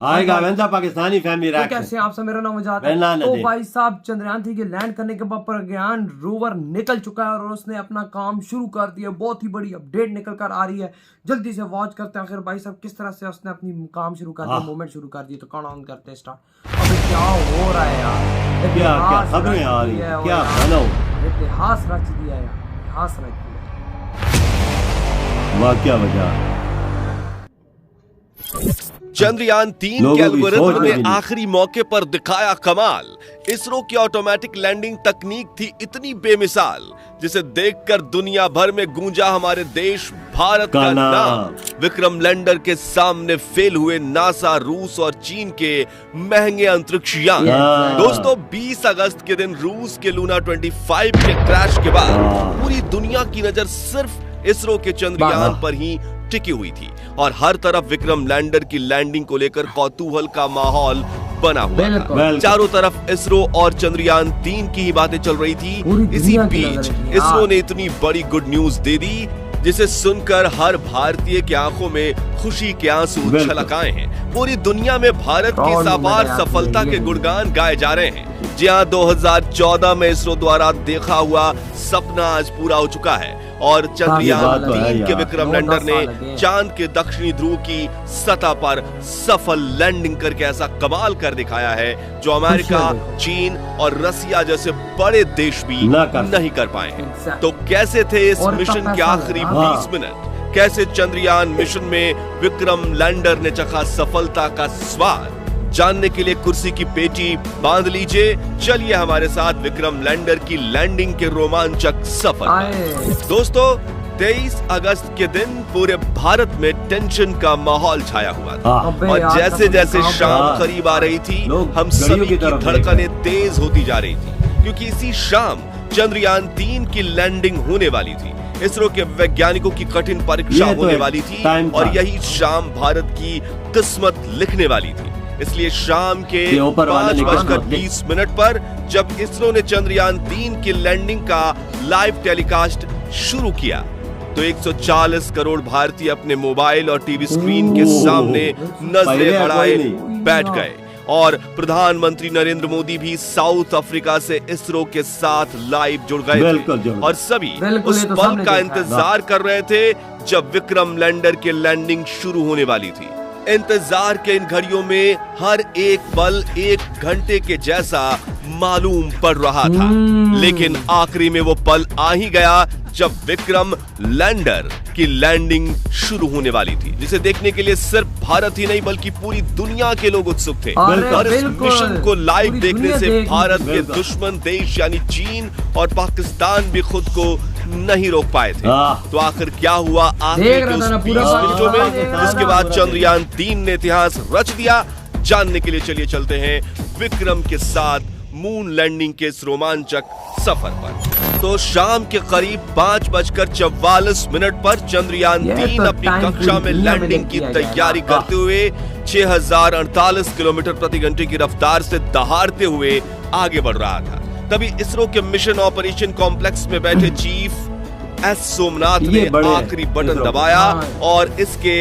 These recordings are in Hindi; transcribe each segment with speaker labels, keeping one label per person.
Speaker 1: आएगा वेंदा पाकिस्तानी फैमिली
Speaker 2: तो कैसे आप सब, मेरा नाम आजाद है। तो भाई साहब चंद्रयान 3 के लैंड करने के बाद प्रज्ञान रोवर निकल चुका है और उसने अपना काम शुरू कर दिया। बहुत ही बड़ी अपडेट निकल कर आ रही है, जल्दी से वॉच करते हैं आखिर भाई साहब किस तरह से उसने अपनी काम शुरू कर दिया, मूवमेंट शुरू कर दी। तो काउंट ऑन करते हैं स्टार्ट। अबे क्या हो रहा है यार,
Speaker 1: क्या क्या खबरें आ रही है, क्या बनाओ
Speaker 2: इतिहास रच दिया यार, इतिहास रच दिया।
Speaker 1: वाह क्या वजह।
Speaker 3: चंद्रयान 3 के एल्गोरिथम ने आखिरी मौके पर दिखाया कमाल। इसरो की ऑटोमेटिक लैंडिंग तकनीक थी इतनी बेमिसाल, जिसे देखकर दुनिया भर में गूंजा हमारे देश भारत का नाम। विक्रम लैंडर के सामने फेल हुए नासा, रूस और चीन के महंगे अंतरिक्ष यान। दोस्तों 20 अगस्त के दिन रूस के लूना 25 के क्रैश के बाद पूरी दुनिया की नजर सिर्फ इसरो के चंद्रयान पर ही टिकी हुई थी और हर तरफ विक्रम लैंडर की लैंडिंग को लेकर कौतूहल का माहौल बना हुआ था। चारों तरफ इसरो और चंद्रयान 3 की ही बातें चल रही थी। इसी बीच इसरो ने इतनी बड़ी गुड न्यूज दे दी, जिसे सुनकर हर भारतीय की आंखों में खुशी के आंसू छलक आए हैं। पूरी दुनिया में भारत की इस अपार सफलता के गुणगान गाए जा रहे हैं। जी हां, 2014 में इसरो द्वारा देखा हुआ सपना आज पूरा हो चुका है और चंद्रयान 3 के विक्रम लैंडर ने चांद के दक्षिणी ध्रुव की सतह पर सफल लैंडिंग करके ऐसा कमाल कर दिखाया है जो अमेरिका, चीन और रसिया जैसे बड़े देश भी नहीं कर पाए। तो कैसे थे इस मिशन के आखिरी 20 मिनट? कैसे चंद्रयान मिशन में विक्रम लैंडर ने चखा सफलता का स्वाद? जानने के लिए कुर्सी की पेटी बांध लीजिए। चलिए हमारे साथ विक्रम लैंडर की लैंडिंग के रोमांचक सफर पर। दोस्तों 23 अगस्त के दिन पूरे भारत में टेंशन का माहौल छाया हुआ था और जैसे जैसे शाम करीब आ रही थी, हम सभी की धड़कनें तेज होती जा रही थी, क्योंकि इसी शाम चंद्रयान 3 की लैंडिंग होने वाली थी। इसरो के वैज्ञानिकों की कठिन परीक्षा होने वाली थी और यही शाम भारत की किस्मत लिखने वाली थी। इसलिए शाम के 5:20 पर जब इसरो ने चंद्रयान 3 की लैंडिंग का लाइव टेलीकास्ट शुरू किया, तो 140 करोड़ भारतीय अपने मोबाइल और टीवी स्क्रीन के सामने नजरें बढ़ाए बैठ गए और प्रधानमंत्री नरेंद्र मोदी भी साउथ अफ्रीका से इसरो के साथ लाइव जुड़ गए थे और सभी उस पल का इंतजार कर रहे थे जब विक्रम लैंडर की लैंडिंग शुरू होने वाली थी। इंतजार के इन घड़ियों में हर एक पल 1 घंटे के जैसा मालूम पड़ रहा था, लेकिन आखिरी में वो पल आ ही गया जब विक्रम लैंडर की लैंडिंग शुरू होने वाली थी, जिसे देखने के लिए सिर्फ भारत ही नहीं बल्कि पूरी दुनिया के लोग उत्सुक थे। और इस मिशन को लाइव देखने से भारत के दुश्मन देश यानी चीन और पाकिस्तान भी खुद को नहीं रोक पाए थे। तो आखिर क्या हुआ आखिर के उस 20 मिनटों में, जिसके बाद चंद्रयान 3 ने इतिहास रच दिया? जानने के लिए चलिए चलते हैं विक्रम के साथ मून लैंडिंग के इस रोमांचक सफर पर। तो शाम के करीब 5:44 पर चंद्रयान 3 अपनी कक्षा में लैंडिंग की तैयारी करते हुए 6048 किलोमीटर प्रति घंटे की रफ्तार से दहाड़ते हुए आगे बढ़ रहा था। तभी इसरो के मिशन ऑपरेशन कॉम्प्लेक्स में बैठे चीफ एस सोमनाथ ने आखिरी बटन दबाया और इसके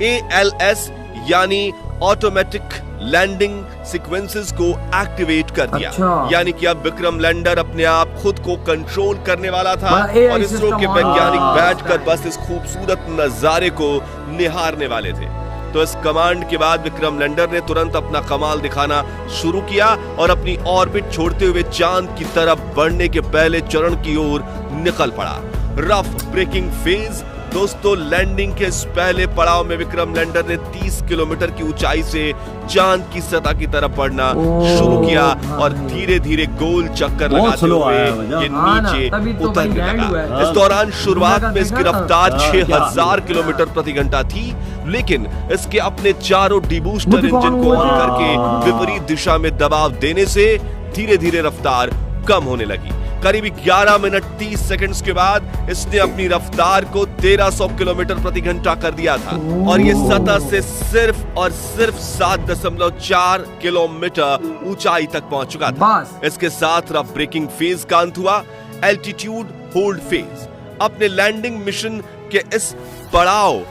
Speaker 3: ALS यानी ऑटोमेटिक लैंडिंग सीक्वेंसेस को एक्टिवेट कर दिया। यानी कि अब विक्रम लैंडर अपने आप खुद को कंट्रोल करने वाला था और इसरो के वैज्ञानिक बैठकर बस इस खूबसूरत नजारे को निहारने वाले थे। तो इस कमांड के बाद विक्रम लैंडर ने तुरंत अपना कमाल दिखाना शुरू किया और अपनी ऑर्बिट छोड़ते हुए चांद की तरफ बढ़ने के पहले चरण की ओर निकल पड़ा। Rough breaking phase. दोस्तों लैंडिंग के इस पहले पड़ाव में विक्रम लैंडर ने 30 किलोमीटर की ऊंचाई से चांद की सतह की तरफ बढ़ना शुरू किया और धीरे धीरे गोल चक्कर लगाते हुए ये नीचे उतरने लगा। इस दौरान शुरुआत में इसकी रफ्तार 6000 किलोमीटर प्रति घंटा थी, लेकिन इसके अपने चारों डीबूस्टर इंजन को ऑन करके विपरीत दिशा में दबाव देने से धीरे धीरे रफ्तार कम होने लगी। करीब 11 मिनट 30 सेकंड्स के बाद इसने अपनी रफ्तार को 1300 किलोमीटर प्रति घंटा कर दिया था और ये सतह से सिर्फ और सिर्फ 7.4 किलोमीटर ऊंचाई तक पहुंच चुका था। इसके साथ रफ ब्रेकिंग फेज का अंत हुआ। Altitude hold phase. अपने लैंडिंग मिशन के इस पड़ाव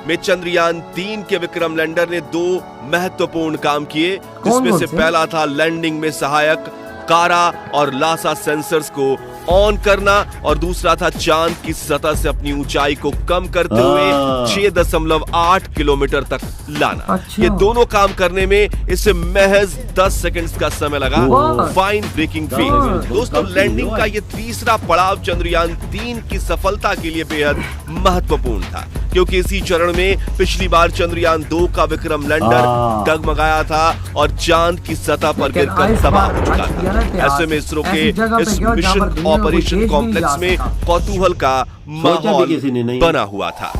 Speaker 3: में चंद्रयान 3 के विक्रम लैंडर ने 2 महत्वपूर्ण काम किए, जिसमें से पहला था लैंडिंग में सहायक कारा और लासा सेंसर्स को ऑन करना और दूसरा था चांद की सतह से अपनी ऊंचाई को कम करते हुए 6.8 किलोमीटर तक लाना। ये दोनों काम करने में इसे महज 10 सेकंड्स का समय लगा। Fine braking phase. दोस्तों, लैंडिंग का ये तीसरा पड़ाव चंद्रयान 3 की सफलता के लिए बेहद महत्वपूर्ण था, क्योंकि इसी चरण में पिछली बार चंद्रयान 2 का विक्रम लैंडर डगमगाया था और चांद की सतह पर गिरकर तबाह हो चुका था। ऐसे में इसरो के इस मिशन ऑपरेशन कॉम्प्लेक्स में कौतूहल का माहौल बना हुआ था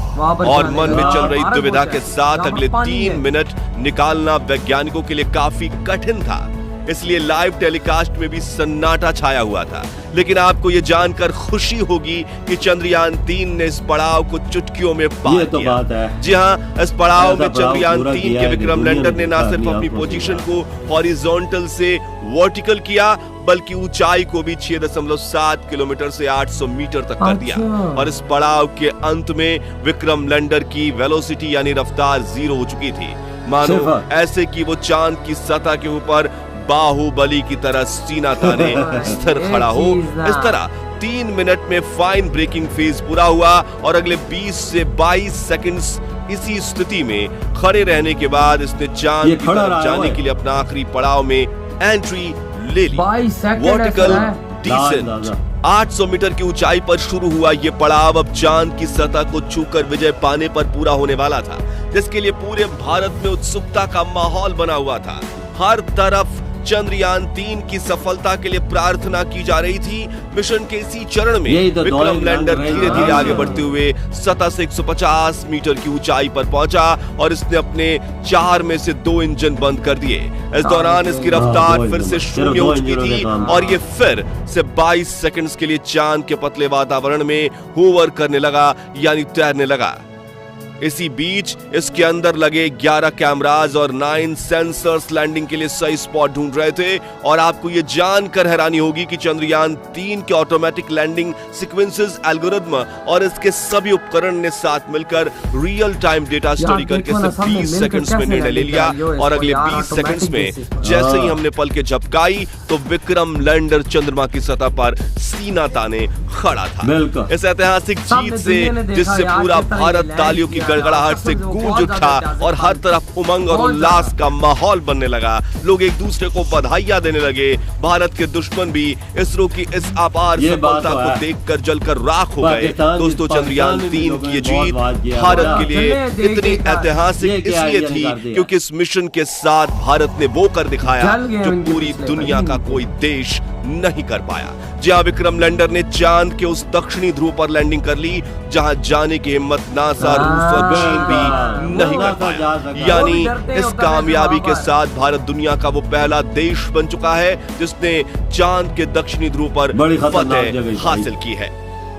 Speaker 3: और मन में चल रही दुविधा के साथ अगले 3 मिनट निकालना वैज्ञानिकों के लिए काफी कठिन था। इसलिए लाइव टेलीकास्ट में भी सन्नाटा छाया हुआ था। लेकिन आपको ये जानकर खुशी होगी कि चंद्रयान 3 ने इस पड़ाव को चुटकियों में पार किया। जी हाँ, इस पड़ाव में चंद्रयान 3 के विक्रम लैंडर ने न सिर्फ अपनी पोजीशन को हॉरिजॉन्टल से वर्टिकल किया, बल्कि ऊंचाई को भी 6.7 किलोमीटर से 800 मीटर तक कर दिया। और इस पड़ाव के अंत में विक्रम लैंडर की वेलोसिटी यानी रफ्तार 0 हो चुकी थी, मानो ऐसे कि वो चांद की सतह के ऊपर बाहुबली की तरह सीना ताने स्थिर खड़ा हो। इस तरह 3 मिनट में फाइन ब्रेकिंग फेज पूरा हुआ और अगले 20 से 22 सेकंड्स इसी स्थिति में खड़े रहने के बाद इसने चांद की तरफ जाने के लिए अपना आखिरी पड़ाव में एंट्री ले ली। वर्टिकल डिसेंट 800 मीटर की ऊंचाई पर शुरू हुआ ये पड़ाव अब चांद की सतह को छूकर विजय पाने पर पूरा होने वाला था, जिसके लिए पूरे भारत में उत्सुकता का माहौल बना हुआ था। हर तरफ चंद्रयान 3 की सफलता के लिए प्रार्थना की जा रही थी। मिशन के इसी चरण में विक्रम लैंडर धीरे धीरे आगे बढ़ते हुए सतह से 150 मीटर की ऊंचाई पर पहुंचा और इसने अपने 4 में से 2 इंजन बंद कर दिए। इस दौरान इसकी रफ्तार फिर से शून्य हो चुकी थी और ये फिर से 22 सेकंड्स के लिए चांद के पतले वातावरण में होवर करने लगा, यानी तैरने लगा। इसी बीच इसके अंदर लगे 11 कैमराज और 9 सेंसर्स लैंडिंग के लिए सही स्पॉट ढूंढ रहे थे। और आपको यह जानकर हैरानी होगी कि चंद्रयान 3 के ऑटोमेटिक लैंडिंग सीक्वेंसेस एल्गोरिथम और इसके सभी उपकरण ने साथ मिलकर रियल टाइम डेटा स्टडी करके सिर्फ 20 सेकंड्स में निर्णय ले लिया। और अगले 20 सेकंड्स में जैसे ही हमने पलकें झपकाई तो विक्रम लैंडर चंद्रमा की सतह पर सीना ताने खड़ा था। इस ऐतिहासिक जीत से जिससे पूरा भारत तालियों की गड़गड़ाहट से गूंज उठा और हर तरफ उमंग और उल्लास का माहौल बनने लगा। लोग एक दूसरे को बधाइयां देने लगे। भारत के दुश्मन भी इसरो की इस अपार सफलता को देखकर जलकर राख हो गए। दोस्तों, चंद्रयान 3 की ये जीत भारत के लिए इतनी ऐतिहासिक इसलिए थी क्योंकि इस मिशन के साथ भारत ने वो कर दिखाया जो पूरी दुनिया का कोई देश नहीं कर पाया। जहां विक्रम लैंडर ने चांद के उस दक्षिणी ध्रुव पर लैंडिंग कर ली जहां जाने की हिम्मत नासा, रूस और चीन भी नहीं कर पाया। यानी इस कामयाबी के साथ भारत दुनिया का वो पहला देश बन चुका है जिसने चांद के दक्षिणी ध्रुव पर फतह हासिल की है।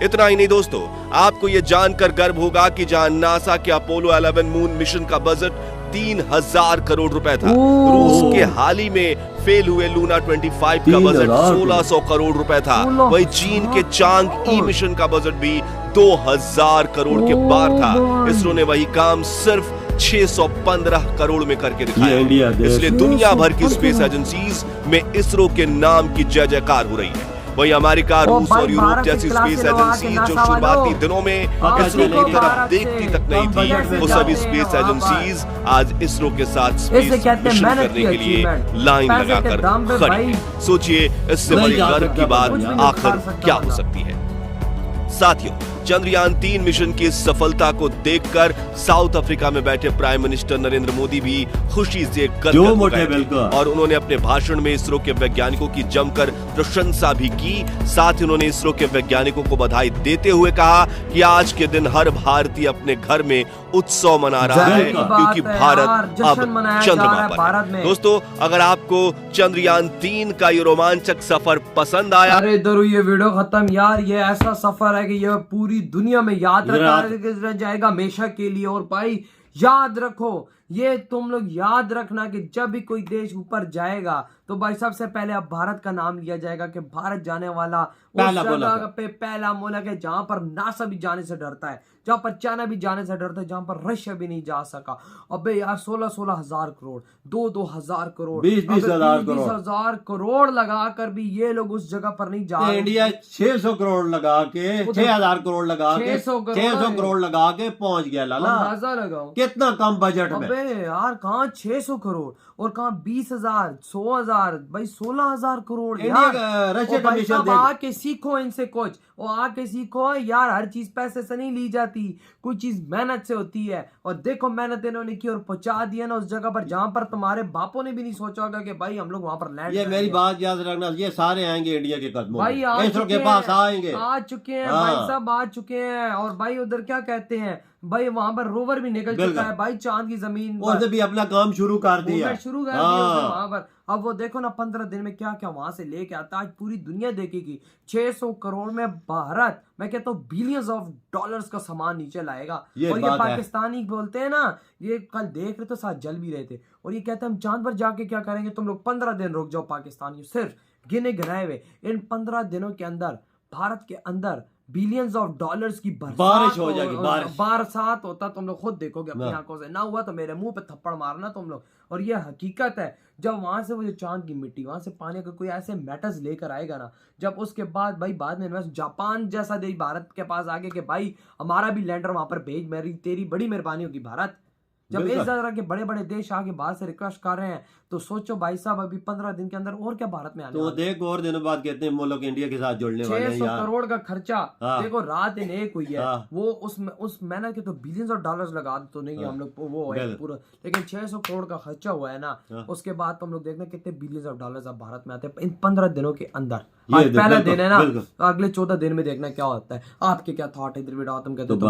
Speaker 3: इतना ही नहीं दोस्तों, आपको ये जानकर गर्व होगा कि जहां नासा के अपोलो 11 मून मिशन का बजट 3000 करोड़ रुपए था, रूस के हाल ही में फेल हुए लूना 25 का बजट 1600 करोड़ रुपए था। वही चीन के चांग ई मिशन का बजट भी 2000 करोड़ के पार था। इसरो ने वही काम सिर्फ 615 करोड़ में करके दिखाया। इसलिए दुनिया भर की स्पेस एजेंसीज में इसरो के नाम की जय जयकार हो रही है। वही अमेरिका, रूस और यूरोप जैसी स्पेस एजेंसी जो शुरुआती दिनों में इसरो की तरफ देखती तक नहीं थी, वो सभी स्पेस एजेंसीज आज इसरो के साथ स्पेस मिशन करने के लिए लाइन लगाकर खड़ी है। सोचिए, इससे बड़ी गर्व की बात आखिर क्या हो सकती है। साथियों, चंद्रयान 3 मिशन की सफलता को देखकर साउथ अफ्रीका में बैठे प्राइम मिनिस्टर नरेंद्र मोदी भी खुशी से गदगद हो गए और उन्होंने अपने भाषण में इसरो के वैज्ञानिकों की जमकर प्रशंसा भी की। साथ ही उन्होंने इसरो के वैज्ञानिकों को बधाई देते हुए कहा कि आज के दिन हर भारतीय अपने घर में उत्सव मना रहा है क्योंकि भारत अब चंद्रमा पर है। दोस्तों, अगर आपको चंद्रयान 3 का ये रोमांचक सफर पसंद आया,
Speaker 2: अरे इधर ये वीडियो खत्म यार। ये ऐसा सफर है कि ये पूरी दुनिया में याद रह जाएगा हमेशा के लिए। और भाई याद रखो, ये तुम लोग याद रखना कि जब भी कोई देश ऊपर जाएगा तो भाई सबसे पहले अब भारत का नाम लिया जाएगा कि भारत जाने वाला
Speaker 1: पहला
Speaker 2: उस
Speaker 1: मुल्क
Speaker 2: जगह पे पहला मुल्क है जहां पर नासा भी जाने से डरता है, जहां पर चाइना भी जाने से डरता है, जहां पर रशिया भी नहीं जा सका। अबे यार 16-16 हजार करोड़, 2-2 हजार करोड़,
Speaker 1: 20-20 हजार करोड़,
Speaker 2: 20,000 करोड़ लगा कर भी ये लोग उस जगह पर नहीं जा रहे।
Speaker 1: इंडिया 600 करोड़ लगा के 6,000 करोड़ लगा के
Speaker 2: 600
Speaker 1: करोड़ लगा के पहुंच गया लाला।
Speaker 2: अंदाजा लगाओ
Speaker 1: कितना कम बजट में।
Speaker 2: अबे यार कहाँ 600 करोड़ और कहाँ 20,000, 100,000, भाई 16,000 करोड़ यार।
Speaker 1: रशिया
Speaker 2: और भाई
Speaker 1: कमीशन
Speaker 2: साहब
Speaker 1: देख।
Speaker 2: आके सीखो इनसे कुछ, और आके सीखो यार, हर चीज पैसे से नहीं ली जाती, कोई चीज मेहनत से होती है। और देखो मेहनत इन्होंने की और पहुंचा दिया ना उस जगह पर जहां पर तुम्हारे बापों ने भी नहीं सोचा होगा कि भाई हम लोग वहां पर लैंड
Speaker 1: ये मेरी बात याद रखना, ये सारे आएंगे इंडिया के कदमों
Speaker 2: भाई
Speaker 1: में,
Speaker 2: आ
Speaker 1: इसरो
Speaker 2: चुके
Speaker 1: के पास
Speaker 2: हैं,
Speaker 1: आएंगे,
Speaker 2: आ चुके हैं
Speaker 1: हाँ।
Speaker 2: भाई साहब आ चुके हैं। और भाई उधर क्या कहते हैं भाई, वहां पर रोवर भी निकल चुका है भाई चांद की जमीन पर,
Speaker 1: उसने भी अपना काम शुरू कर दिया,
Speaker 2: शुरू कर दिया वहां पर। अब वो देखो ना 15 दिन में क्या क्या वहां से लेके आता, आज पूरी दुनिया देखेगी। 600 करोड़ में भारत, मैं कहता हूँ बिलियंस ऑफ डॉलर्स का सामान नीचे लाएगा। और ये पाकिस्तानी बोलते हैं ना, ये कल देख रहे तो साथ जल भी रहे थे, और ये कहते हैं हम चांद पर जाके क्या करेंगे, तुम लोग 15 दिन रुक जाओ पाकिस्तानी, सिर्फ गिने गिनाए हुए इन 15 दिनों के अंदर भारत के अंदर बिलियंस ऑफ डॉलर्स की
Speaker 1: बारिश हो जाएगी,
Speaker 2: बरसात होता, तुम लोग खुद देखोगे अपनी आंखों से, ना हुआ तो मेरे मुंह पे थप्पड़ मारना तुम लोग। और ये हकीकत है, जब वहां से वो जो चांद की मिट्टी, वहां से पानी का कोई ऐसे मेटल्स लेकर आएगा ना, जब उसके बाद भाई बाद में इन्वेस्ट जापान जैसा देश भारत के पास आगे कि भाई हमारा भी लैंडर वहां पर भेज, मेरी तेरी बड़ी मेहरबानी होगी भारत। जब इस तरह के बड़े बड़े देश आगे बाहर से रिक्वेस्ट कर रहे हैं, तो सोचो भाई साहब अभी 15 दिन के अंदर और क्या भारत में आने
Speaker 1: तो देख, और दिनों बाद कहते हैं वो लोग इंडिया के साथ जुड़ने वाले हैं।
Speaker 2: 600 करोड़ का खर्चा देखो रात दिन एक हुई है, वो उस मेहनत के तो बिलियंस ऑफ डॉलर्स लगा तो नहीं हम लोग वो है पूरा, लेकिन 600 करोड़ का खर्चा हुआ है ना, उसके बाद तुम लोग देखना कितने बिलियंस ऑफ डॉलर्स अब भारत में आते हैं इन 15 दिनों के अंदर। आज पहला दिन है ना, अगले 14 दिन में देखना क्या होता है। आपके क्या थॉट है इधर तुम कहते हो